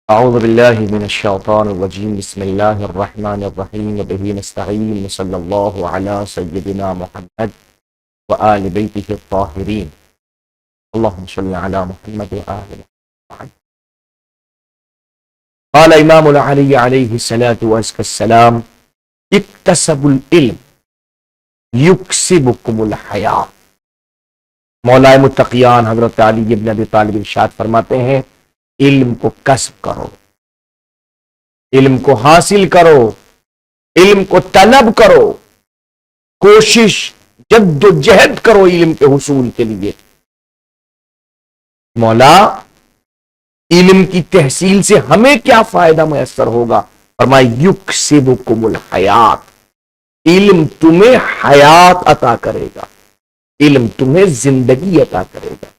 أعوذ بالله من الشيطان الرجيم بسم الله الرحمن الرحيم وبه نستعين وصلى الله على سيدنا محمد وآل بيته الطاهرين اللهم صل على محمد وآل محمد. قال إمام العلي عليه الصلاة والسلام اكتسبوا العلم يكسبكم الحياة. مولا متقیان حضرت علی ابن ابی طالب ارشاد فرماتے ہیں علم کو کسب کرو، علم کو حاصل کرو، علم کو طلب کرو، کوشش جد و جہد کرو علم کے حصول کے لیے. مولا علم کی تحصیل سے ہمیں کیا فائدہ میسر ہوگا؟ فرمایا یکسبکم الحیات، علم تمہیں حیات عطا کرے گا، علم تمہیں زندگی عطا کرے گا.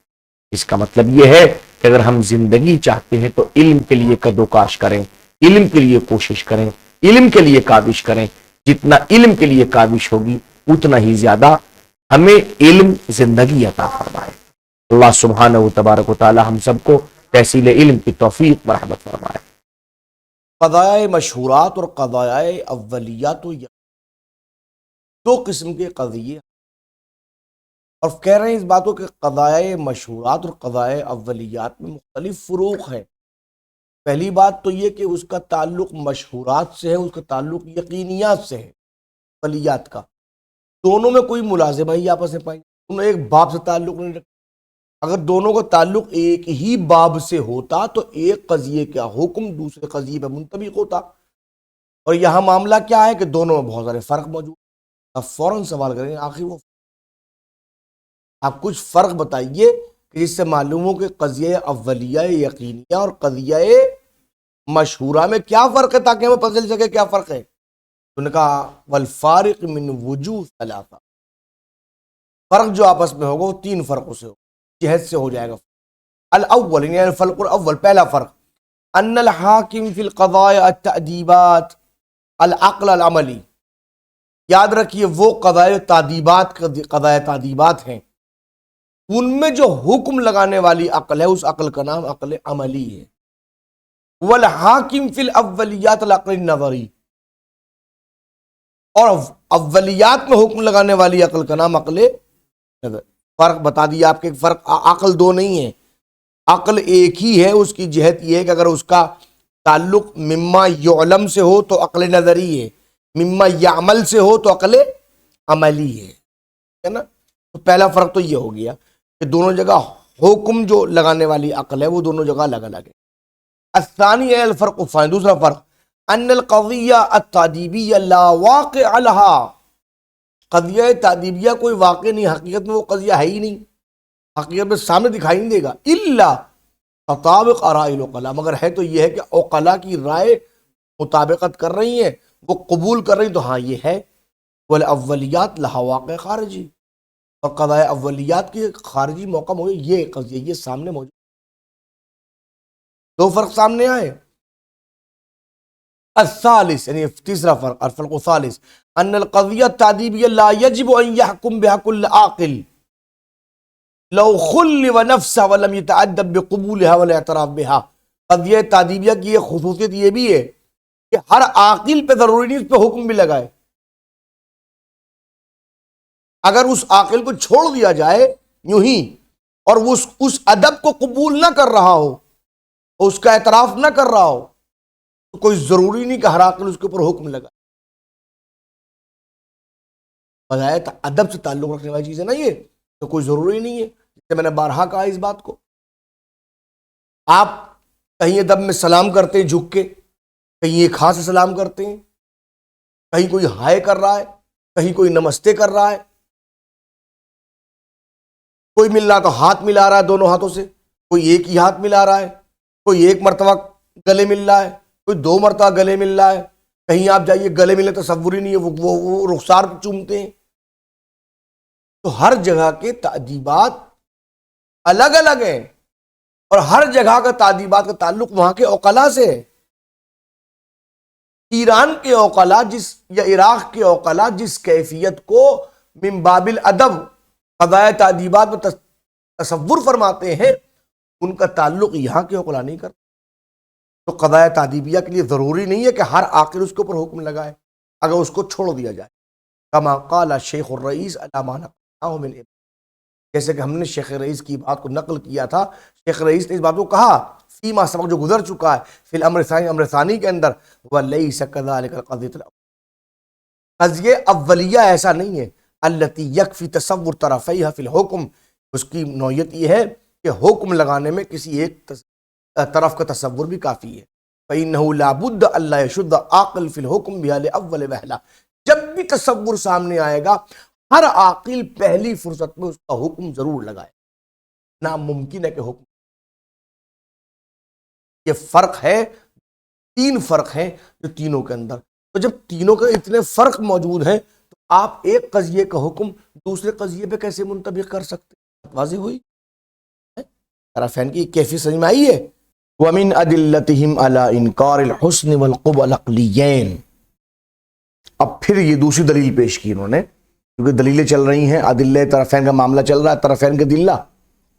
اس کا مطلب یہ ہے کہ اگر ہم زندگی چاہتے ہیں تو علم کے لیے کدوکاش کریں، علم کے لیے کوشش کریں، علم کے لیے کاوش کریں. جتنا علم کے لیے کاوش ہوگی اتنا ہی زیادہ ہمیں علم زندگی عطا فرمائے. اللہ سبحانہ و تبارک و تعالی ہم سب کو تحصیل علم کی توفیق مرحمت فرمائے. قضائے مشہورات اور قضائے اولیات دو قسم کے قضیے، اور کہہ رہے ہیں اس باتوں کہ قضائے مشہورات اور قضائے اولیات میں مختلف فروق ہے. پہلی بات تو یہ کہ اس کا تعلق مشہورات سے ہے، اس کا تعلق یقینیات سے ہے. اولیات کا دونوں میں کوئی ملازمہ ہی آپس میں پائیں، دونوں ایک باب سے تعلق نہیں رکھتے. اگر دونوں کا تعلق ایک ہی باب سے ہوتا تو ایک قضیے کا حکم دوسرے قضیے پہ منطبق ہوتا، اور یہاں معاملہ کیا ہے کہ دونوں میں بہت سارے فرق موجود. اب فوراً سوال کریں آخر وہ آپ کچھ فرق بتائیے کہ جس سے معلوم ہو کہ قضیہ اولیہ یقینیہ اور قضیہ مشہورہ میں کیا فرق ہے، تاکہ ہمیں پتہ چل سکے کیا فرق ہے. انہوں نے کہا والفارق من وجوہ ثلاثہ، فرق جو آپس میں ہوگا وہ تین فرقوں سے ہوگا، جہد سے ہو جائے گا. الاول یعنی الفرق الاول، پہلا فرق ان الحاکم فی القضاء التأدیبات العقل العملی. یاد رکھیے وہ قضاء تعدیبات ہیں، ان میں جو حکم لگانے والی عقل ہے اس عقل کا نام عقل عملی ہے. والحاکم فی الاولیات العقل النظری، اور اولیات میں حکم لگانے والی عقل کا نام عقل نظر. فرق بتا دیا آپ کے، فرق عقل دو نہیں ہے، عقل ایک ہی ہے. اس کی جہت یہ ہے کہ اگر اس کا تعلق مما یعلم سے ہو تو عقل نظری ہے، مما یعمل سے ہو تو عقل عملی ہے نا. تو پہلا فرق تو یہ ہو گیا کہ دونوں جگہ حکم جو لگانے والی عقل ہے وہ دونوں جگہ الگ الگ ہے. الثانی ہے الفرق الثانی، دوسرا فرق ان القضیہ التعدیبیہ لا واقع لها، قضیہ تعدیبیہ کوئی واقع نہیں، حقیقت میں وہ قضیہ ہے ہی نہیں، حقیقت میں سامنے دکھائی نہیں دے گا. الا تطابق آراء العقلاء، مگر ہے تو یہ ہے کہ عقلاء کی رائے مطابقت کر رہی ہیں، وہ قبول کر رہی ہیں، تو ہاں یہ ہے. والاولیات لها واقع خارجی، اور قضاء اولیات کے خارجی موقع موجود، یہ قضیہ یہ سامنے موجود. دو فرق سامنے آئے. الثالث یعنی تیسرا فرق، الفرق الثالث ان القضیہ التعدیبیہ لا یجب ان یحکم بها کل عاقل لو خلو نفسه ولم يتعدب بقبولها والاعتراف بها. قضیہ تعدیبیہ کی یہ خصوصیت یہ بھی ہے کہ ہر عاقل پہ ضروری نہیں اس پہ حکم بھی لگائے. اگر اس عاقل کو چھوڑ دیا جائے یوں ہی اور وہ اس ادب کو قبول نہ کر رہا ہو، اس کا اعتراف نہ کر رہا ہو، تو کوئی ضروری نہیں کہ ہر عاقل اس کے اوپر حکم لگائے. بجائے ادب سے تعلق رکھنے والی چیز ہے نا یہ، تو کوئی ضروری نہیں ہے. جیسے میں نے بارہا کہا اس بات کو، آپ کہیں ادب میں سلام کرتے ہیں جھک کے، کہیں ایک ہاتھ سے سلام کرتے ہیں، کہیں کوئی ہائے کر رہا ہے، کہیں کوئی نمستے کر رہا ہے، کوئی مل رہا تو ہاتھ ملا رہا ہے دونوں ہاتھوں سے، کوئی ایک ہی ہاتھ ملا رہا ہے، کوئی ایک مرتبہ گلے مل رہا ہے، کوئی دو مرتبہ گلے مل رہا ہے. کہیں آپ جائیے گلے ملے تصور ہی نہیں ہے، وہ رخسار چومتے ہیں. تو ہر جگہ کے تعدیبات الگ الگ ہیں، اور ہر جگہ کا تعدیبات کا تعلق وہاں کے عقلاء سے ہے. ایران کے عقلاء یا عراق کے عقلاء جس کیفیت کو من باب الادب قضاء تعدیبات میں تصور فرماتے ہیں، ان کا تعلق یہاں کے عقلاء نہیں کرتے. تو قضاء تعدیبیہ کے لیے ضروری نہیں ہے کہ ہر عاقل اس کے اوپر حکم لگائے اگر اس کو چھوڑ دیا جائے. کما قال شیخ الرئیس علامہ نقلہ من ابن، جیسے کہ ہم نے شیخ رئیس کی بات کو نقل کیا تھا. شیخ رئیس نے اس بات کو کہا فیما سبق جو گزر چکا ہے فی الامر ثانی، امر ثانی کے اندر، ولیس کذالک القضیۃ الاولى، قضیہ اولیہ ایسا نہیں ہے، التی یکفی تصور طرفیہا فی الحکم، اس کی نوعیت یہ ہے کہ حکم لگانے میں کسی ایک طرف کا تصور بھی کافی ہے. فإنه لا بد الا يشد عاقل فی الحکم بها لاول وهلہ، جب بھی تصور سامنے آئے گا ہر عاقل پہلی فرصت میں اس کا حکم ضرور لگائے. ناممکن ہے کہ حکم، یہ فرق ہے، تین فرق ہیں جو تینوں کے اندر. تو جب تینوں کے اتنے فرق موجود ہیں تو آپ ایک قضیے کا حکم دوسرے قضیے پہ کیسے منطبق کر سکتے؟ واضح ہوئی؟ طرفین کی کیفیت سمجھ میں آئی ہے. وَمِنْ أَدِلَّتِهِمْ عَلَىٰ إِنْكَارِ الْحُسْنِ وَالْقُبْحِ الْعَقْلِيَّيْنِ، اب پھر یہ دوسری دلیل پیش کی انہوں نے، کیونکہ دلیلیں چل رہی ہیں، عدلہ طرفین کا معاملہ چل رہا ہے، طرفین کے دلہ.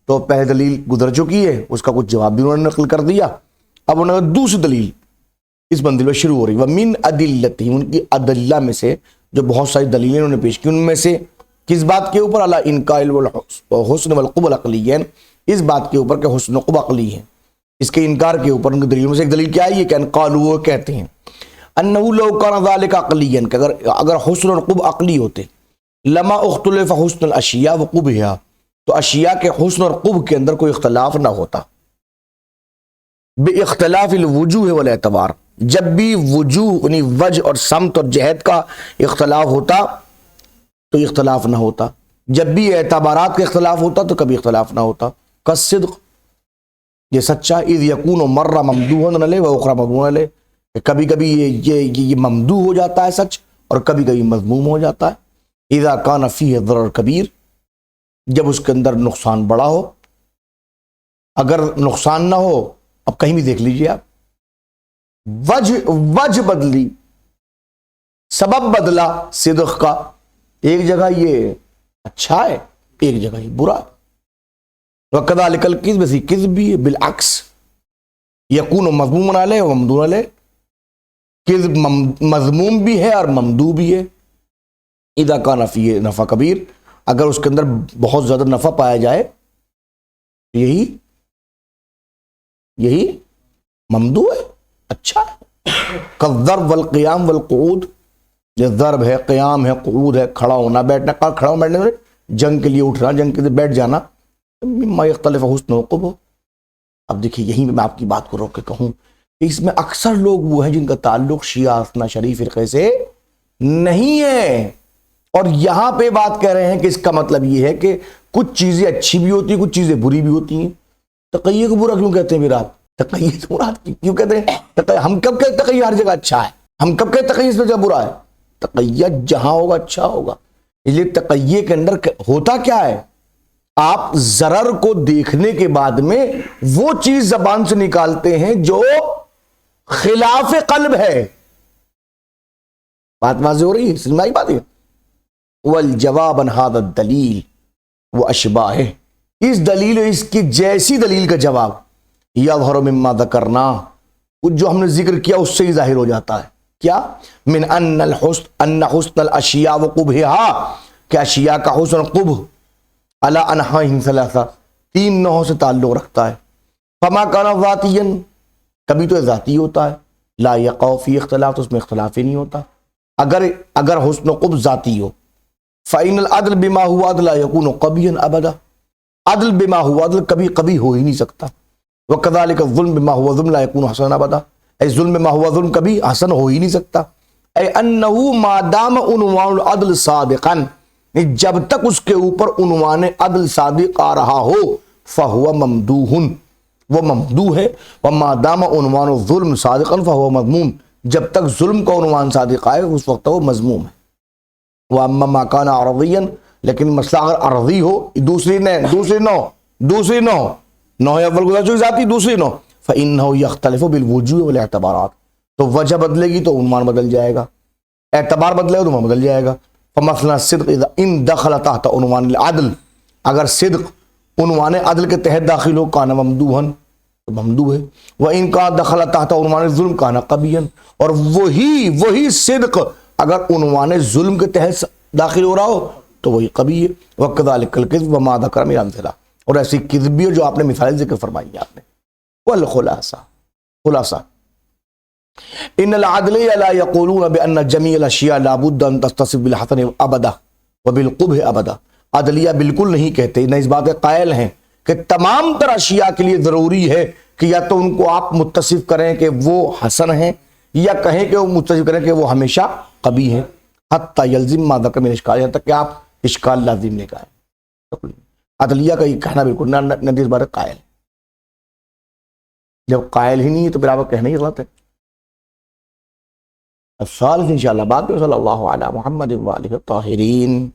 تو پہلے دلیل گزر چکی ہے، اس کا کچھ جواب بھی انہوں نے نقل کر دیا. اب انہوں نے دوسری دلیل اس بندل میں شروع ہو رہی. وَمِنْ أَدِلَّتِهِمْ، ان کی ادلہ میں سے جو بہت ساری دلیلیں انہوں نے پیش کی، ان میں سے کس بات کے اوپر؟ عَلَىٰ إِنْكَارِ الْحُسْنِ وَالْقُبْحِ الْعَقْلِيَّيْنِ، اس بات کے اوپر کہ حسن و قبح عقلی ہیں، اس کے انکار کے اوپر. ان کی دلیلوں میں سے ایک دلیل کیا ہے؟ یہ کہ ان قالوا، وہ کہتے ہیں انه لو كان ذلك عقليا، کہ اگر حسن اور قبح عقلی ہوتے، لما اختلف حسن الاشیاء وقبحها، تو اشیاء کے حسن اور قبح کے اندر کوئی اختلاف نہ ہوتا. باختلاف الوجوہ والاعتبار، جب بھی وجوہ یعنی وجہ اور سمت اور جہت کا اختلاف ہوتا تو اختلاف نہ ہوتا، جب بھی اعتبارات کا اختلاف ہوتا تو کبھی اختلاف نہ ہوتا. کالصدق، یہ سچا، اذ یکون مرہ ممدوحا علیہ و اخری مذموما علیہ، کبھی کبھی یہ ممدوح ہو جاتا ہے سچ اور کبھی کبھی مذموم ہو جاتا ہے. اذا کان فیہ ضرر کبیر، جب اس کے اندر نقصان بڑا ہو. اگر نقصان نہ ہو، اب کہیں بھی دیکھ لیجئے آپ، وجہ بدلی، سبب بدلا صدق کا، ایک جگہ یہ اچھا ہے ایک جگہ یہ برا ہے. وَكَذَلِكَ الْكِذْبُ، ویسے کذب بھی ہے بالعکس، یکون مذموما علیہ و ممدوحا علیہ، کذب مذموم بھی ہے اور ممدوح بھی ہے. اذا کان فیہ نفع کبیر، اگر اس کے اندر بہت زیادہ نفع پایا جائے یہی ممدوح ہے، اچھا ہے. کالضرب والقیام والقعود، یہ ضرب ہے، قیام ہے، قعود ہے، کھڑا ہونا بیٹھنا، کھڑا بیٹھنے میں جنگ کے لیے اٹھنا، جنگ کے لیے بیٹھ جانا، مما یختلف حسن و قبح. اب دیکھیے یہیں میں آپ کی بات کو روک کے کہوں، اس میں اکثر لوگ وہ ہیں جن کا تعلق شیعہ اثنا شریف فرقے سے نہیں ہے، اور یہاں پہ بات کہہ رہے ہیں کہ اس کا مطلب یہ ہے کہ کچھ چیزیں اچھی بھی ہوتی ہیں، کچھ چیزیں بری بھی ہوتی ہیں. تقیہ کو برا کیوں کہتے ہیں پھر آپ؟ تقیہ کو برا کیوں کہتے ہیں؟ ہم کب کہتے تقیہ ہر جگہ اچھا ہے؟ ہم کب کہتے تقیہ اس میں جگہ برا ہے؟ تقیہ جہاں ہوگا اچھا ہوگا. اس لیے تقیہ کے اندر ہوتا کیا ہے؟ آپ ضرر کو دیکھنے کے بعد میں وہ چیز زبان سے نکالتے ہیں جو خلاف قلب ہے. بات واضح ہو رہی ہے؟ سمجھ میں آئی بات ہے؟ والجواب عن هذا الدلیل واشباہہ، اس دلیل اس کی جیسی دلیل کا جواب یظہر مما ذکرنا، جو ہم نے ذکر کیا اس سے ہی ظاہر ہو جاتا ہے. کیا؟ من ان حسن الاشیاء وقبحها، کہ اشیاء کا حسن اور قبح علی انحاء ثلاثہ، تین نوعوں سے تعلق رکھتا ہے. فما کان ذاتیا، کبھی تو ذاتی ہوتا ہے، لا یقع فی اختلاف، تو اس میں اختلاف ہی نہیں ہوتا. اگر حسن و قبح ذاتی ہو، فإن العدل بما هو عدل لا يكون قبیحا ابدا، عدل بما هو عدل کبھی قبیح ہو ہی نہیں سکتا. وكذلك الظلم بما هو ظلم لا يكون حسنا ابدا، اے ظلم بما هو ظلم کبھی حسن ہو ہی نہیں سکتا. اے انه ما دام عنوان العدل صادقا، جب تک اس کے اوپر عنوان عدل صادق آ رہا ہو، فهو ممدوح، وہ ممدوح ہے. وما دام عنوان الظلم صادقا فهو مذموم، جب تک ظلم کا عنوان صادق آئے اس وقت وہ مذموم ہے. وَأَمَّا مَا كَانَ عَرَضِيًّا، لیکن مسئلہ اگر عرضی ہو، دوسری نوع اول گزر چکی ذاتی، دوسری نوع، فَإِنَّهُ يَخْتَلِفُ بِالْوُجُوهِ وَالْاعْتِبَارَاتِ، تو وجہ بدلے گی تو عنوان بدل جائے گا، اعتبار بدلے گا تو عنوان بدل جائے گا. فَمَثْلًا الصِّدْقُ إِذَا إِن دَخَلَ تَحْتَ عنوان العدل، اگر صدق عنوان عدل کے تحت داخل ہو، كَانَ مَمْدُوحًا، تو ممدوح ہے۔ وَإِن كَانَ دَخَلَ تحت عنوان ظلم كَانَ قَبِيًّا، اور وہی صدق اگر عنوان ظلم کے تحت داخل ہو رہا ہو تو وہی قبیح ہے۔ وَكَذَلِكَ الْكِذْبُ وَمَا ذَكَرَ مِنْ أَمْثِلَةٍ، اور ایسی کذب بھی جو آپ نے مثالیں ذکر فرمائی ہیں آپ نے۔ خلاصہ ان العدلیہ لا یقولون بان جمیع الاشیاء لا بد ان تتصف بالحسن ابدا وبالقبح ابدا، عدلیہ بالکل نہیں کہتے، نہ اس بات کے قائل ہیں کہ تمام تر اشیاء کے لیے ضروری ہے کہ یا تو ان کو آپ متصف کریں کہ وہ حسن ہیں، یا کہیں کہ وہ متصف کریں کہ وہ ہمیشہ قبیح ہیں، حتی یلزم ما ذکر من اشکال، یہاں تک کہ آپ اشکال لازم لے کہیں۔ عدلیہ کا یہ کہنا بالکل نہ اس بات قائل، جب قائل ہی نہیں ہے تو پھر آپ کہنا ہی غلط ہے۔ الثالث انشاءاللہ بعد میں صلی اللہ علی محمد و آلہ الطاہرین۔